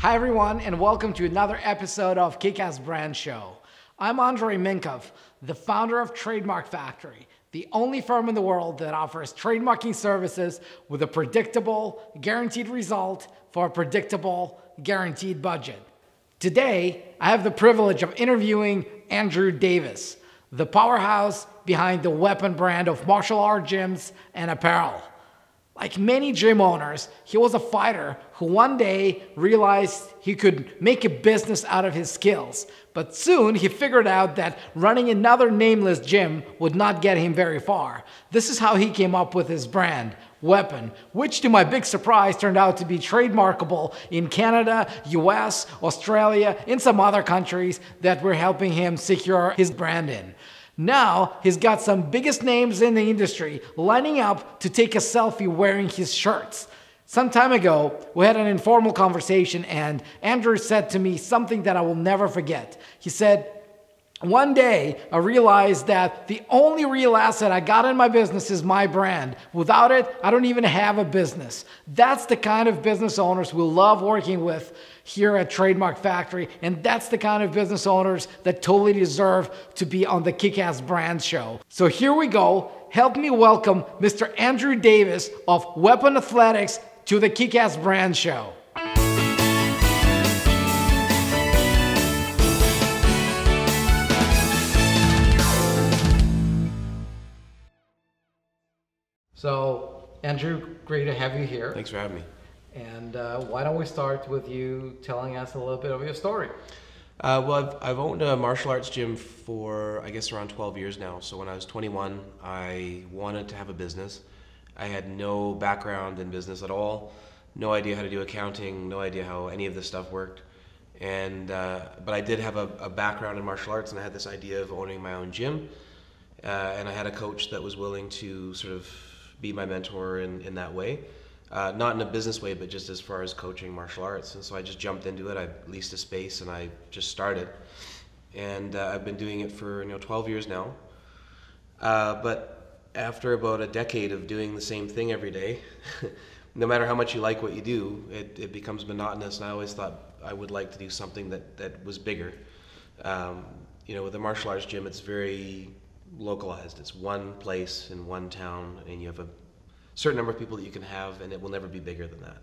Hi everyone, and welcome to another episode of Kick-Ass Brand Show. I'm Andrei Mincov, the founder of Trademark Factory, the only firm in the world that offers trademarking services with a predictable, guaranteed result for a predictable, guaranteed budget. Today, I have the privilege of interviewing Andrew Davis, the powerhouse behind the Weapon brand of martial art gyms and apparel. Like many gym owners, he was a fighter who one day realized he could make a business out of his skills. But soon he figured out that running another nameless gym would not get him very far. This is how he came up with his brand, Weapon, which to my big surprise turned out to be trademarkable in Canada, US, Australia, and some other countries that were helping him secure his brand in. Now, he's got some biggest names in the industry lining up to take a selfie wearing his shirts. Some time ago, we had an informal conversation and Andrew said to me something that I will never forget. He said, "One day, I realized that the only real asset I got in my business is my brand. Without it, I don't even have a business." That's the kind of business owners we love working with here at Trademark Factory, and that's the kind of business owners that totally deserve to be on the Kick-Ass Brand Show. So here we go. Help me welcome Mr. Andrew Davis of Weapon Athletics to the Kick-Ass Brand Show. So, Andrew, great to have you here. Thanks for having me. And why don't we start with you telling us a little bit of your story? Well, I've owned a martial arts gym for, I guess, around 12 years now. So when I was 21, I wanted to have a business. I had no background in business at all, no idea how to do accounting, no idea how any of this stuff worked. And but I did have a background in martial arts, and I had this idea of owning my own gym. And I had a coach that was willing to sort of be my mentor in that way. Not in a business way, but just as far as coaching martial arts. And so I just jumped into it. I leased a space and I just started. And I've been doing it for 12 years now. But after about a decade of doing the same thing every day, no matter how much you like what you do, it becomes monotonous. And I always thought I would like to do something that was bigger. With the martial arts gym, it's very localized. It's one place in one town, and you have a certain number of people that you can have, and it will never be bigger than that.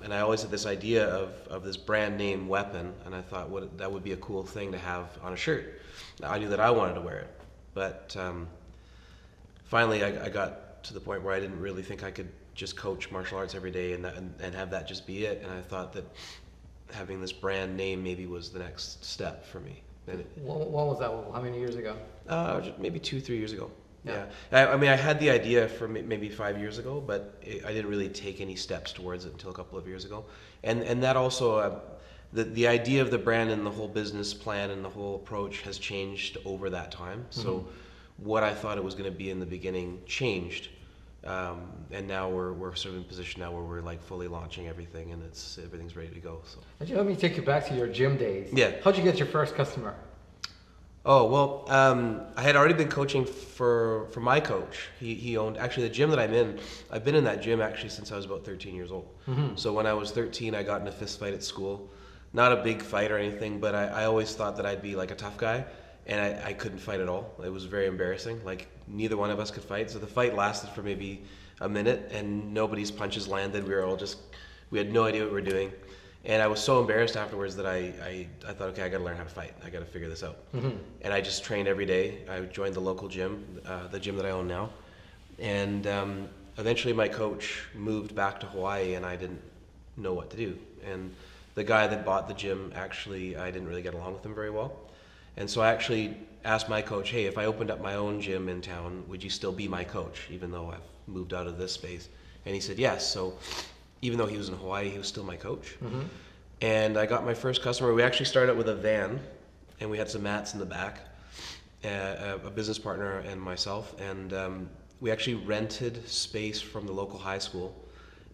And I always had this idea of this brand name Weapon, and I thought that would be a cool thing to have on a shirt. I knew that I wanted to wear it, but finally I got to the point where I didn't really think I could just coach martial arts every day and have that just be it, and I thought that having this brand name maybe was the next step for me. What was that? How many years ago? Maybe 2-3 years ago. Yeah. I mean, I had the idea for maybe 5 years ago, but I didn't really take any steps towards it until a couple of years ago. And that also, the idea of the brand and the whole business plan and the whole approach has changed over that time. So what I thought it was going to be in the beginning changed. And now we're sort of in position now where we're like fully launching everything, and everything's ready to go. So let me take you back to your gym days. Yeah. How'd you get your first customer? Oh, well, I had already been coaching for my coach. He owned, actually the gym that I'm in, I've been in that gym actually since I was about 13 years old. So when I was 13, I got in a fist fight at school. Not a big fight or anything, but I always thought that I'd be like a tough guy, and I couldn't fight at all. It was very embarrassing. Like, neither one of us could fight. So the fight lasted for maybe a minute, and nobody's punches landed. We had no idea what we were doing. And I was so embarrassed afterwards that I thought, okay, I gotta learn how to fight. I gotta figure this out. And I just trained every day. I joined the local gym, the gym that I own now. And eventually my coach moved back to Hawaii, and I didn't know what to do. And the guy that bought the gym, actually, I didn't really get along with him very well. And so I actually asked my coach, hey, if I opened up my own gym in town, would you still be my coach, even though I've moved out of this space? And he said yes. So even though he was in Hawaii, he was still my coach. And I got my first customer. We actually started with a van, and we had some mats in the back, a business partner and myself. And we actually rented space from the local high school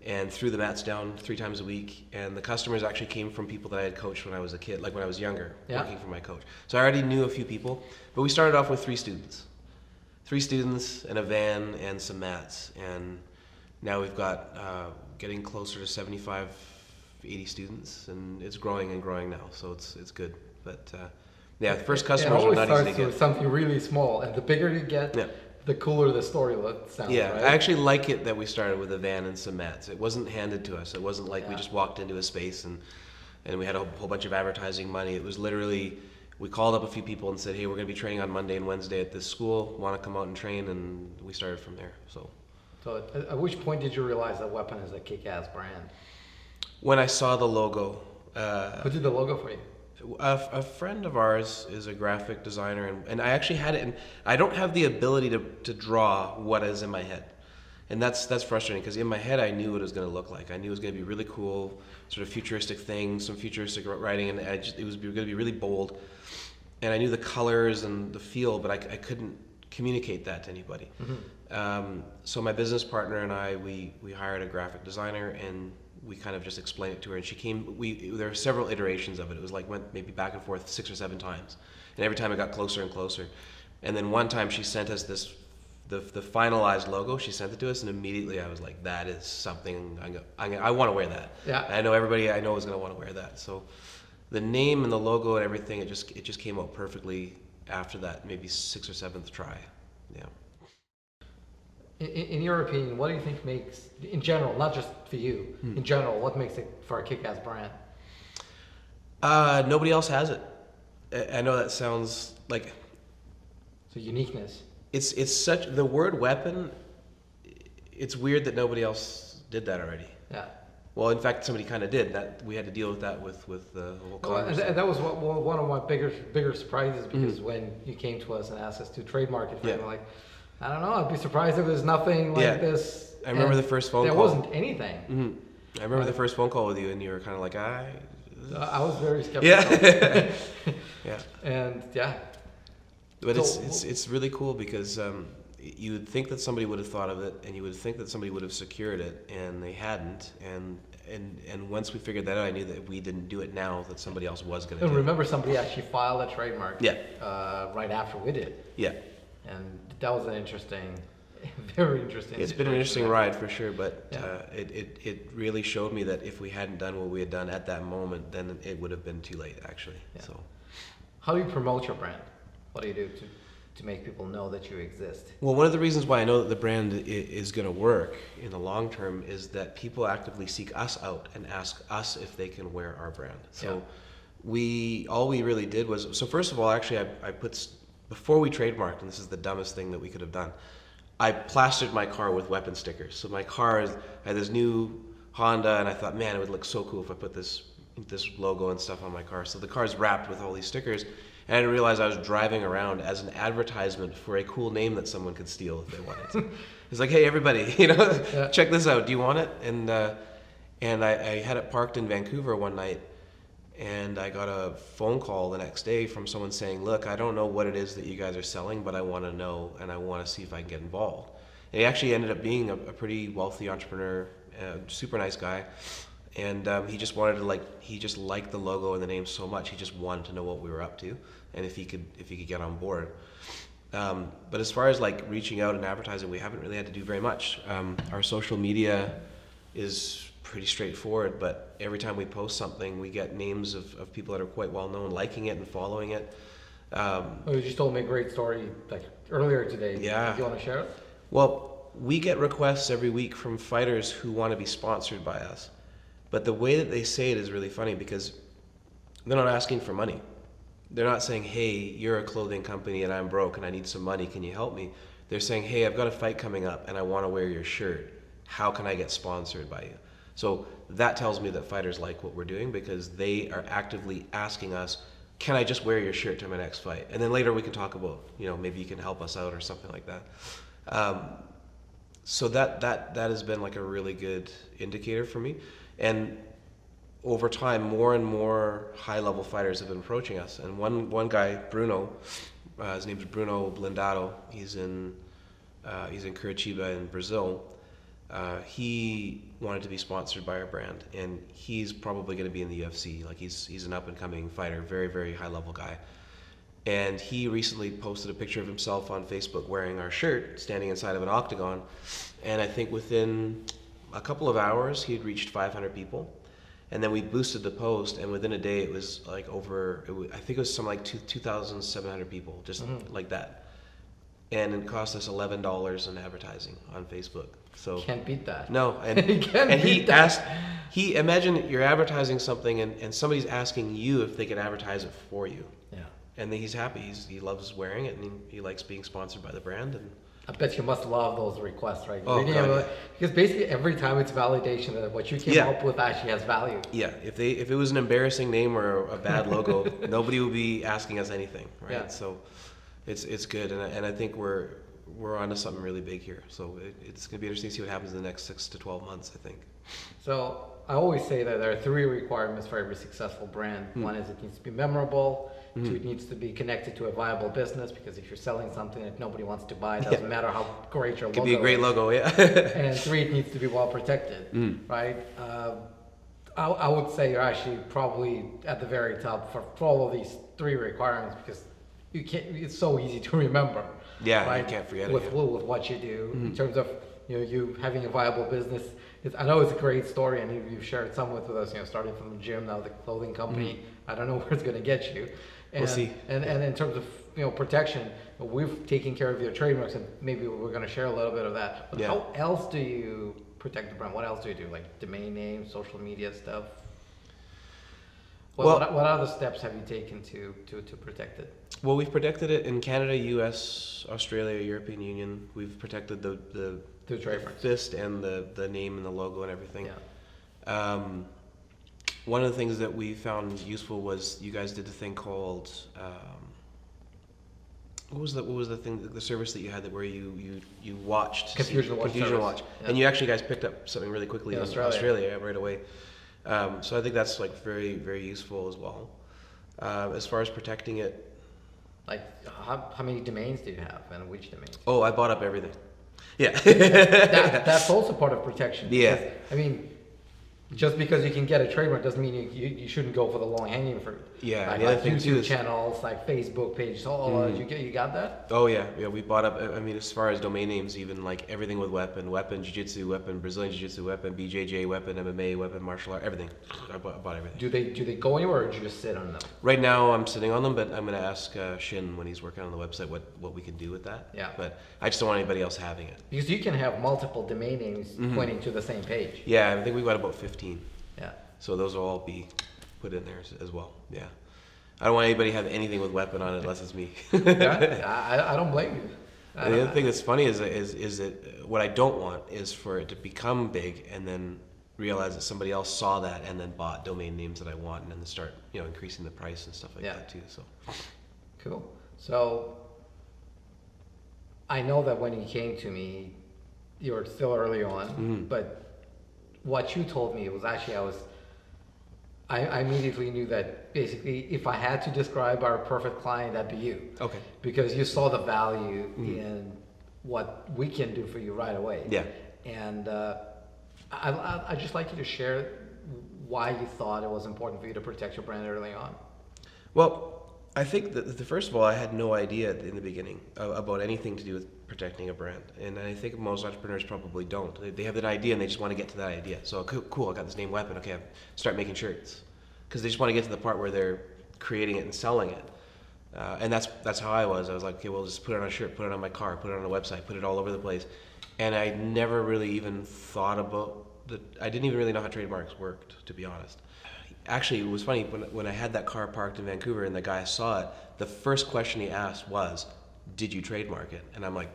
and threw the mats down 3 times a week. And the customers actually came from people that I had coached when I was a kid, like when I was younger, working for my coach. So I already knew a few people, but we started off with 3 students. 3 students and a van and some mats. And now we've got getting closer to 75 80 students, and it's growing and growing now. So it's good. But yeah, the first customers are not easy to get. It always starts with something really small, and the bigger you get, the cooler the story sounds. Yeah, right? I actually like it that we started with a van and some mats. It wasn't handed to us. It wasn't like we just walked into a space and we had a whole bunch of advertising money. It was literally, we called up a few people and said, hey, we're going to be training on Monday and Wednesday at this school. Want to come out and train? And we started from there. So at which point did you realize that Weapon is a kick-ass brand? When I saw the logo. Who did the logo for you? A friend of ours is a graphic designer, and I actually had it, and I don't have the ability to draw what is in my head. And that's frustrating, because in my head I knew what it was going to look like. I knew it was going to be really cool, sort of futuristic things, some futuristic writing, and it was going to be really bold. And I knew the colors and the feel, but I couldn't communicate that to anybody. Mm-hmm. So my business partner and I, we hired a graphic designer, and we kind of just explained it to her, and she came. There were several iterations of it. It was like went maybe back and forth 6 or 7 times, and every time it got closer and closer. And then one time she sent us the finalized logo. She sent it to us, and immediately I was like, that is something I want to wear that. Yeah. I know everybody I know is going to want to wear that. So the name and the logo and everything, it just came out perfectly after that, maybe 6th or 7th try. Yeah. In your opinion, what do you think makes, in general, not just for you, in general, what makes it for a kick-ass brand? Nobody else has it. I know that sounds like... So uniqueness. It's such, the word weapon, it's weird that nobody else did that already. Yeah. Well, in fact, somebody kind of did. That we had to deal with that with the whole Congress. And that was one of my bigger surprises, because when you came to us and asked us to trademark it, we were like, I don't know, I'd be surprised if there's nothing like this. I remember the first phone call. There wasn't anything. Mm-hmm. I remember the first phone call with you, and you were kind of like, I was very skeptical. Yeah. Yeah. And But it's really cool, because you would think that somebody would have thought of it, and you would think that somebody would have secured it, and they hadn't. And once we figured that out, I knew that if we didn't do it now, that somebody else was going to do it. And remember, somebody actually filed a trademark right after we did. Yeah. And that was an interesting, very interesting. It's been an interesting ride for sure, but it really showed me that if we hadn't done what we had done at that moment, then it would have been too late, actually. Yeah. So, how do you promote your brand? What do you do to make people know that you exist? Well, one of the reasons why I know that the brand is going to work in the long term is that people actively seek us out and ask us if they can wear our brand. So all we really did was, so first of all, actually, I put, before we trademarked, and this is the dumbest thing that we could have done, I plastered my car with weapon stickers. So my car, I had this new Honda, and I thought, man, it would look so cool if I put this logo and stuff on my car. So the car's wrapped with all these stickers, and I didn't realize I was driving around as an advertisement for a cool name that someone could steal if they wanted to. It's like, hey, everybody, check this out. Do you want it? And I had it parked in Vancouver one night, and I got a phone call the next day from someone saying, look, I don't know what it is that you guys are selling, but I want to know, and I want to see if I can get involved. And he actually ended up being a pretty wealthy entrepreneur, super nice guy. And he just wanted to he just liked the logo and the name so much, he just wanted to know what we were up to and if he could get on board. But as far as reaching out and advertising, we haven't really had to do very much. Our social media is pretty straightforward, but every time we post something, we get names of people that are quite well known liking it and following it. You just told me a great story earlier today. Yeah. Do you want to share it? Well, we get requests every week from fighters who want to be sponsored by us. But the way that they say it is really funny, because they're not asking for money. They're not saying, hey, you're a clothing company and I'm broke and I need some money, can you help me? They're saying, hey, I've got a fight coming up and I want to wear your shirt. How can I get sponsored by you? So that tells me that fighters like what we're doing, because they are actively asking us, can I just wear your shirt to my next fight? And then later we can talk about, maybe you can help us out or something like that. So that has been a really good indicator for me. And over time, more and more high-level fighters have been approaching us. And one guy, Bruno, his name's Bruno Blindado. He's in Curitiba in Brazil. He wanted to be sponsored by our brand, and he's probably going to be in the UFC. He's an up-and-coming fighter, very, very high-level guy. And he recently posted a picture of himself on Facebook wearing our shirt, standing inside of an octagon. And I think within a couple of hours, he had reached 500 people. And then we boosted the post, and within a day it was like I think it was something like 2,700 people, just like that. And it cost us $11 in advertising on Facebook. So Can't beat that. no, and imagine you're advertising something, and somebody's asking you if they can advertise it for you. Yeah. And then he's happy. He loves wearing it, and he likes being sponsored by the brand. And I bet you must love those requests, right? Oh, God, Because basically every time it's validation that what you came up with actually has value. yeah, if it was an embarrassing name or a bad logo, nobody would be asking us anything, right? Yeah. So it's good, and I think we're onto something really big here. So it's going to be interesting to see what happens in the next 6 to 12 months, I think. So I always say that there are 3 requirements for every successful brand. One is it needs to be memorable. 2, it needs to be connected to a viable business, because if you're selling something that nobody wants to buy, it doesn't matter how great your logo is. Could be a great logo, yeah. And 3, it needs to be well protected, right? I would say you're actually probably at the very top for all of these 3 requirements, because you can't. It's so easy to remember. Yeah, right? you can't forget with it. with what you do in terms of you having a viable business. I know it's a great story, and you've shared some with us. Starting from the gym, now the clothing company. I don't know where it's going to get you. And, We'll see. And in terms of protection, we've taken care of your trademarks, and maybe we're going to share a little bit of that. But how else do you protect the brand? What else do you do? Like domain names, social media stuff? What other steps have you taken to protect it? Well, we've protected it in Canada, U.S., Australia, European Union. We've protected the trademarks, fist and the name and the logo and everything. Yeah. One of the things that we found useful was you guys did a thing called what was the thing, the service that you had that where you watched Confusion Watch, yeah. And you actually guys picked up something really quickly in Australia right away. So I think that's like very, very useful as well. As far as protecting it, like how many domains do you have, and which domains? Oh, I bought up everything. Yeah. That's also part of protection. Yeah. I mean, just because you can get a trademark doesn't mean you shouldn't go for the long hanging fruit. Yeah. Like, the other thing YouTube too is channels, like Facebook pages, all you got that? Oh yeah, we bought up. I mean, as far as domain names, even like everything with weapon, jiu-jitsu, weapon, Brazilian jiu-jitsu, weapon, BJJ, weapon, MMA, weapon, martial art, everything. I bought everything. Do they go anywhere, or do you just sit on them? Right now, I'm sitting on them, but I'm gonna ask Shin when he's working on the website what we can do with that. Yeah. But I just don't want anybody else having it. Because you can have multiple domain names pointing to the same page. Yeah, I think we've got about 15. Yeah. So those will all be put in there as well. Yeah. I don't want anybody to have anything with weapon on it unless it's me. Yeah, I don't blame you. And the other thing that's funny is that what I don't want is for it to become big and then realize that somebody else saw that and then bought domain names that I want and then start increasing the price and stuff like that too. So cool. So I know that when you came to me, you were still early on, but what you told me was actually I immediately knew that basically if I had to describe our perfect client, that'd be you. Okay. Because you saw the value in what we can do for you right away. Yeah. And I'd just like you to share why you thought it was important for you to protect your brand early on. Well, I think that first of all, I had no idea in the beginning about anything to do with protecting a brand, and I think most entrepreneurs probably don't. They have an idea and they just want to get to that idea. So cool, I got this name Weapon. Okay, I start making shirts because they just want to get to the part where they're creating it and selling it. And that's how I was. I was like, okay, well, just put it on a shirt, put it on my car, put it on a website, put it all over the place. And I never really even thought about I didn't even really know how trademarks worked, to be honest. Actually, it was funny, when I had that car parked in Vancouver and the guy saw it, the first question he asked was, did you trademark it? And I'm like,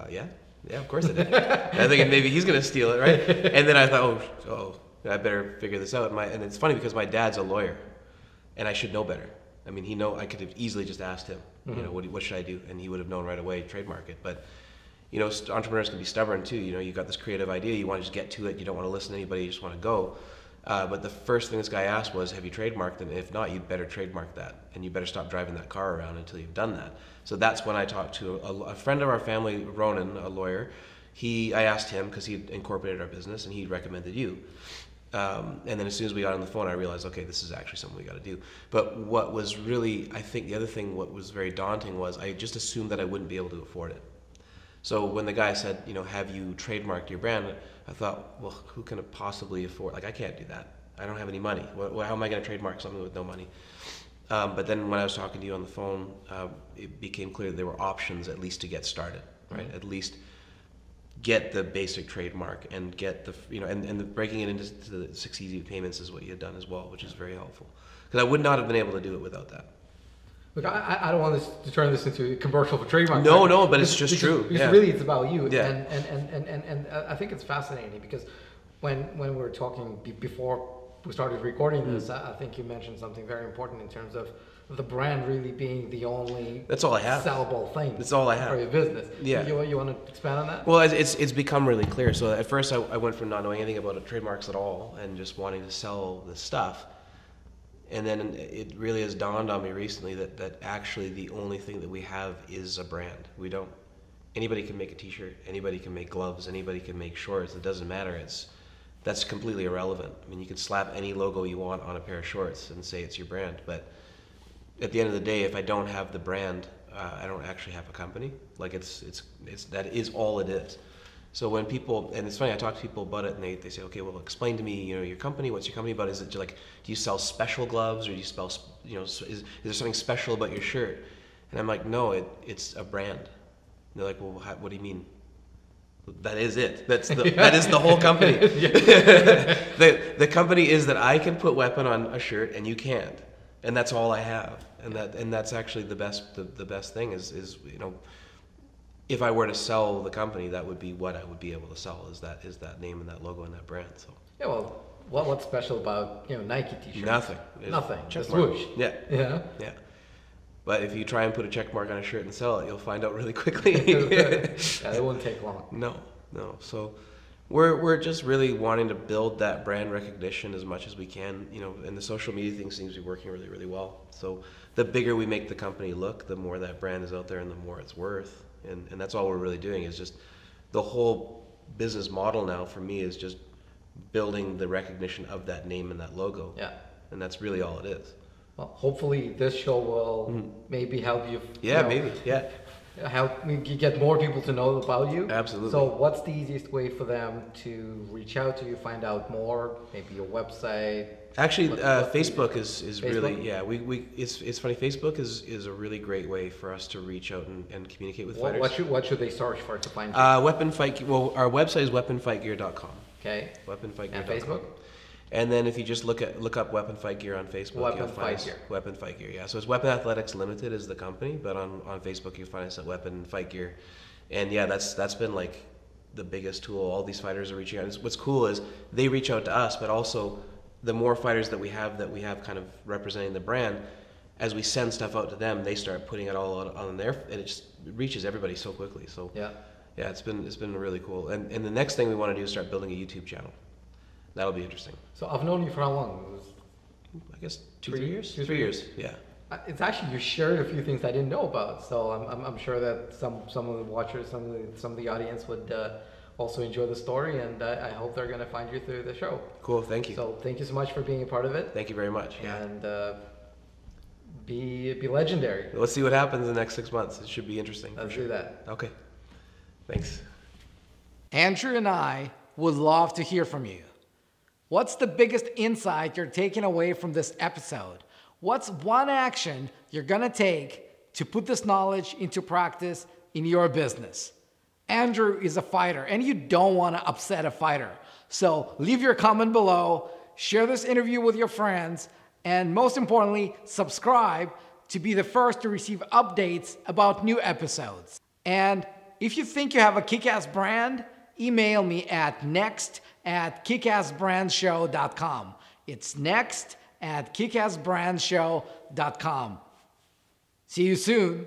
yeah, of course I did. I think maybe he's going to steal it, right? And then I thought, oh, I better figure this out. And it's funny because my dad's a lawyer, and I should know better. I mean, I could have easily just asked him, what should I do? And he would have known right away, trademark it. But, entrepreneurs can be stubborn too. You've got this creative idea, you want to just get to it, you don't want to listen to anybody, you just want to go. But the first thing this guy asked was, have you trademarked it? And if not, you'd better trademark that. And you better stop driving that car around until you've done that. So that's when I talked to a friend of our family, Ronan, a lawyer. I asked him, because he incorporated our business, and he recommended you. And then as soon as we got on the phone, I realized, okay, this is actually something we got to do. But what was really, I think the other thing, what was very daunting was I just assumed that I wouldn't be able to afford it. So when the guy said, have you trademarked your brand? I thought, well, who can possibly afford? Like, I can't do that. I don't have any money. How am I going to trademark something with no money? But then when I was talking to you on the phone, it became clear that there were options at least to get started, right? Mm-hmm. At least get the basic trademark and get the, and the breaking it into the 6 easy payments is what you had done as well, which is very helpful. Because I would not have been able to do it without that. Look, I don't want this to turn this into a commercial for trademark. No, but it's just true. Because really it's about you. Yeah. And I think it's fascinating because when we were talking before we started recording this, I think you mentioned something very important in terms of the brand really being the only that's all I have. sellable thing. That's all I have for your business. Yeah. You want to expand on that? Well, it's become really clear. So at first I went from not knowing anything about trademarks at all and just wanting to sell this stuff. And then it really has dawned on me recently that actually the only thing that we have is a brand. Anybody can make a t-shirt, anybody can make gloves, anybody can make shorts. It doesn't matter. That's completely irrelevant. I mean, you can slap any logo you want on a pair of shorts and say it's your brand, but at the end of the day, if I don't have the brand, I don't actually have a company. Like that is all it is. So when people, and it's funny, I talk to people about it and they say, okay, well, explain to me, your company, what's your company about? Is it like, do you sell special gloves or do you sell, is there something special about your shirt? And I'm like, no, it's a brand. And they're like, well, what do you mean? That is it. That is the whole company. The company is that I can put weapon on a shirt and you can't. And that's all I have. And that's actually the best thing is if I were to sell the company, that would be what I would be able to sell is that name and that logo and that brand. So yeah, well, what's special about Nike t-shirts? Nothing. Just swoosh. Yeah. But if you try and put a check mark on a shirt and sell it, you'll find out really quickly. Yeah, it won't take long. No. So we're just really wanting to build that brand recognition as much as we can, and the social media thing seems to be working really, really well. So the bigger we make the company look, the more that brand is out there and the more it's worth. And that's all we're really doing is just the whole business model now for me is just building the recognition of that name and that logo. Yeah. And that's really all it is. Well, hopefully this show will maybe help you. Maybe. Yeah. Help me get more people to know about you. Absolutely. So what's the easiest way for them to reach out to you, find out more, maybe your website? Actually, Facebook is Facebook? really, it's funny, Facebook is a really great way for us to reach out and communicate with fighters. What should they search for to find you? Weapon Fight, well, our website is weaponfightgear.com. Okay. Weaponfightgear.com. And Facebook? And then if you just look up Weapon Fight Gear on Facebook, you'll find us. Weapon Fight Gear, yeah. So it's Weapon Athletics Limited is the company, but on Facebook you'll find us at Weapon Fight Gear. And yeah, that's been like the biggest tool. All these fighters are reaching out. What's cool is they reach out to us, but also the more fighters that we have kind of representing the brand, as we send stuff out to them, they start putting it all out on there, and it just reaches everybody so quickly. So yeah, it's been really cool. And the next thing we want to do is start building a YouTube channel. That'll be interesting. So I've known you for how long? I guess 3 years. 3 years, yeah. It's actually, you shared a few things I didn't know about, so I'm sure that some of the watchers, some of the audience would also enjoy the story, and I hope they're going to find you through the show. Cool, thank you. So thank you so much for being a part of it. Thank you very much. Yeah. And be legendary. Let's see what happens in the next 6 months. It should be interesting. Let's do that. Okay. Thanks. Andrew and I would love to hear from you. What's the biggest insight you're taking away from this episode? What's one action you're going to take to put this knowledge into practice in your business? Andrew is a fighter, and you don't want to upset a fighter. So leave your comment below, share this interview with your friends, and most importantly, subscribe to be the first to receive updates about new episodes. And if you think you have a kick-ass brand, email me at next@kickassbrandshow.com. It's next@kickassbrandshow.com. See you soon.